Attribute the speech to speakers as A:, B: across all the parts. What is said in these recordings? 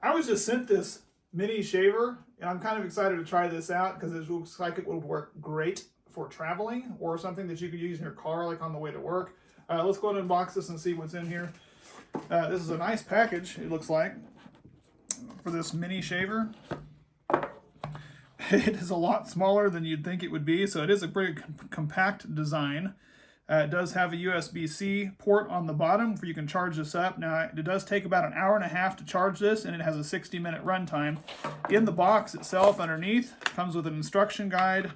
A: I was just sent this mini shaver, and I'm kind of excited to try this out because it looks like it would work great for traveling or something that you could use in your car, like on the way to work. Let's go ahead and unbox this and see what's in here. This is a nice package, it looks like, for this mini shaver. It is a lot smaller than you'd think it would be, so it is a pretty compact design. It does have a USB-C port on the bottom where you can charge this up. Now, it does take about an hour and a half to charge this, and it has a 60-minute runtime. In the box itself, underneath, comes with an instruction guide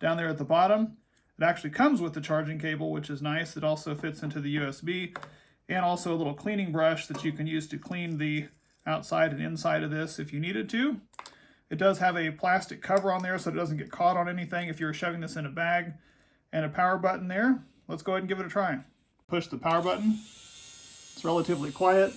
A: down there at the bottom. It actually comes with the charging cable, which is nice. It also fits into the USB, and also a little cleaning brush that you can use to clean the outside and inside of this if you needed to. It does have a plastic cover on there so it doesn't get caught on anything if you're shoving this in a bag, and a power button there. Let's go ahead and give it a try. Push the power button. It's relatively quiet.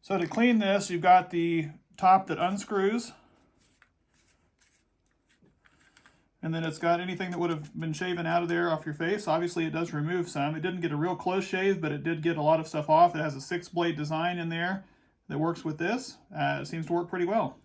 A: So to clean this, you've got the top that unscrews. And then it's got anything that would have been shaven out of there off your face. Obviously, it does remove some. It didn't get a real close shave, but it did get a lot of stuff off. It has a 6-blade design in there that works with this. It seems to work pretty well.